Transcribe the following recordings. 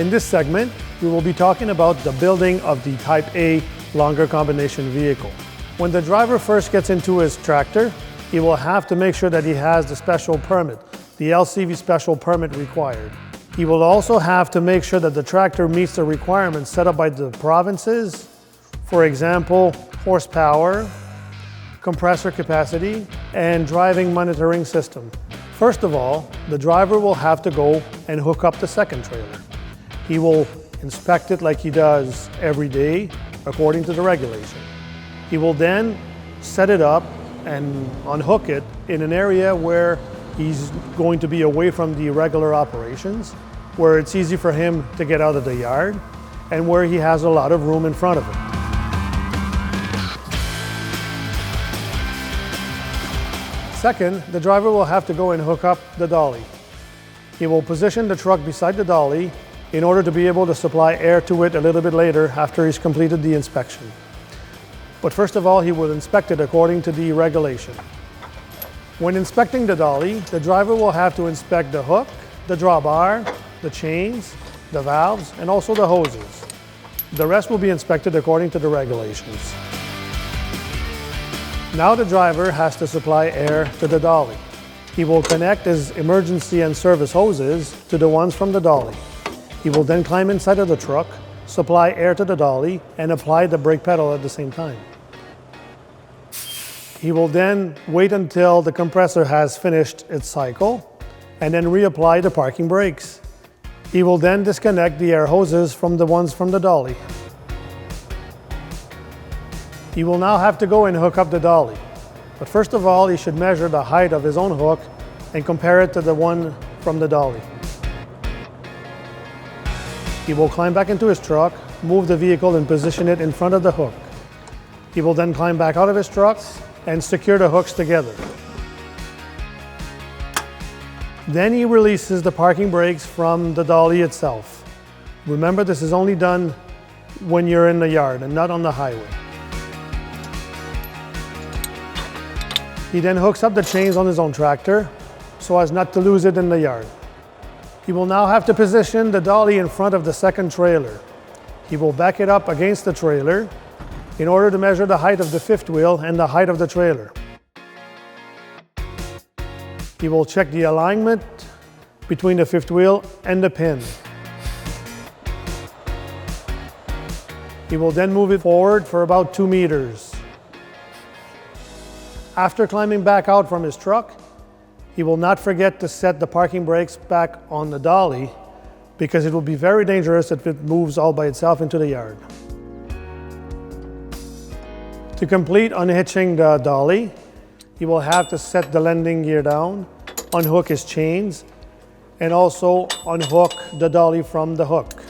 In this segment, we will be talking about the building of the Type A longer combination vehicle. When the driver first gets into his tractor, he will have to make sure that he has the special permit, the LCV special permit required. He will also have to make sure that the tractor meets the requirements set up by the provinces, for example, horsepower, compressor capacity, and driving monitoring system. First of all, the driver will have to go and hook up the second trailer. He will inspect it like he does every day, according to the regulation. He will then set it up and unhook it in an area where he's going to be away from the regular operations, where it's easy for him to get out of the yard, and where he has a lot of room in front of him. Second, the driver will have to go and hook up the dolly. He will position the truck beside the dolly in order to be able to supply air to it a little bit later after he's completed the inspection. But first of all, he will inspect it according to the regulation. When inspecting the dolly, the driver will have to inspect the hook, the drawbar, the chains, the valves, and also the hoses. The rest will be inspected according to the regulations. Now the driver has to supply air to the dolly. He will connect his emergency and service hoses to the ones from the dolly. He will then climb inside of the truck, supply air to the dolly, and apply the brake pedal at the same time. He will then wait until the compressor has finished its cycle and then reapply the parking brakes. He will then disconnect the air hoses from the ones from the dolly. He will now have to go and hook up the dolly. But first of all, he should measure the height of his own hook and compare it to the one from the dolly. He will climb back into his truck, move the vehicle and position it in front of the hook. He will then climb back out of his truck and secure the hooks together. Then he releases the parking brakes from the dolly itself. Remember, this is only done when you're in the yard and not on the highway. He then hooks up the chains on his own tractor so as not to lose it in the yard. He will now have to position the dolly in front of the second trailer. He will back it up against the trailer in order to measure the height of the fifth wheel and the height of the trailer. He will check the alignment between the fifth wheel and the pin. He will then move it forward for about 2 meters. After climbing back out from his truck, he will not forget to set the parking brakes back on the dolly because it will be very dangerous if it moves all by itself into the yard. To complete unhitching the dolly, he will have to set the landing gear down, unhook his chains, and also unhook the dolly from the hook.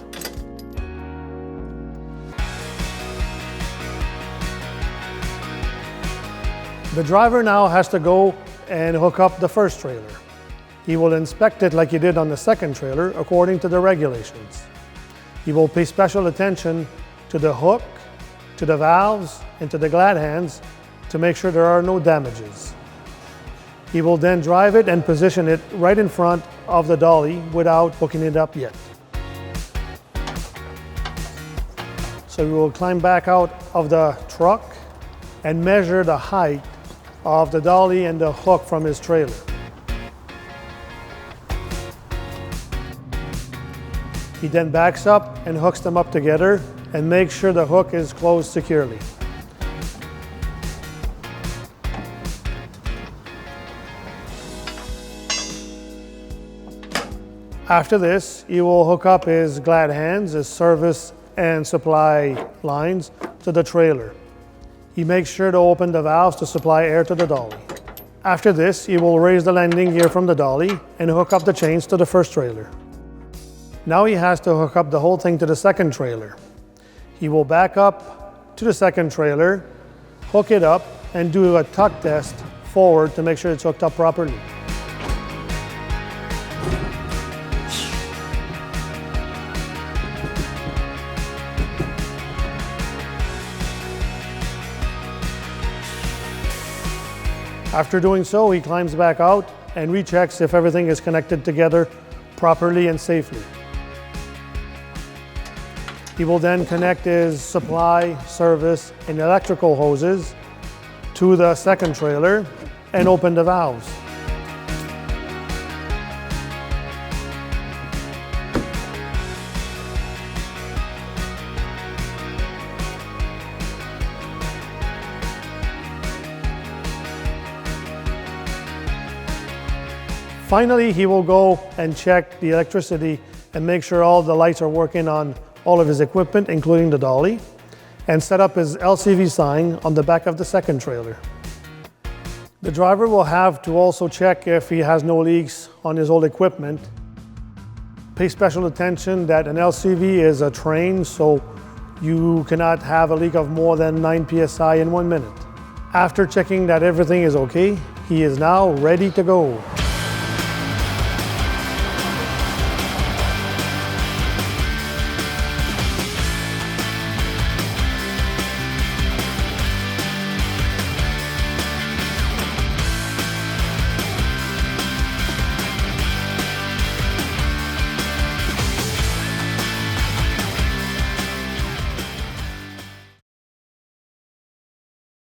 The driver now has to go and hook up the first trailer. He will inspect it like he did on the second trailer according to the regulations. He will pay special attention to the hook, to the valves, and to the glad hands to make sure there are no damages. He will then drive it and position it right in front of the dolly without hooking it up yet. So we will climb back out of the truck and measure the height of the dolly and the hook from his trailer. He then backs up and hooks them up together and makes sure the hook is closed securely. After this, he will hook up his glad hands, his service and supply lines to the trailer. He makes sure to open the valves to supply air to the dolly. After this, he will raise the landing gear from the dolly and hook up the chains to the first trailer. Now he has to hook up the whole thing to the second trailer. He will back up to the second trailer, hook it up, and do a tuck test forward to make sure it's hooked up properly. After doing so, he climbs back out and rechecks if everything is connected together properly and safely. He will then connect his supply, service, and electrical hoses to the second trailer and open the valves. Finally, he will go and check the electricity and make sure all the lights are working on all of his equipment, including the dolly, and set up his LCV sign on the back of the second trailer. The driver will have to also check if he has no leaks on his old equipment. Pay special attention that an LCV is a train, so you cannot have a leak of more than 9 psi in 1 minute. After checking that everything is okay, he is now ready to go.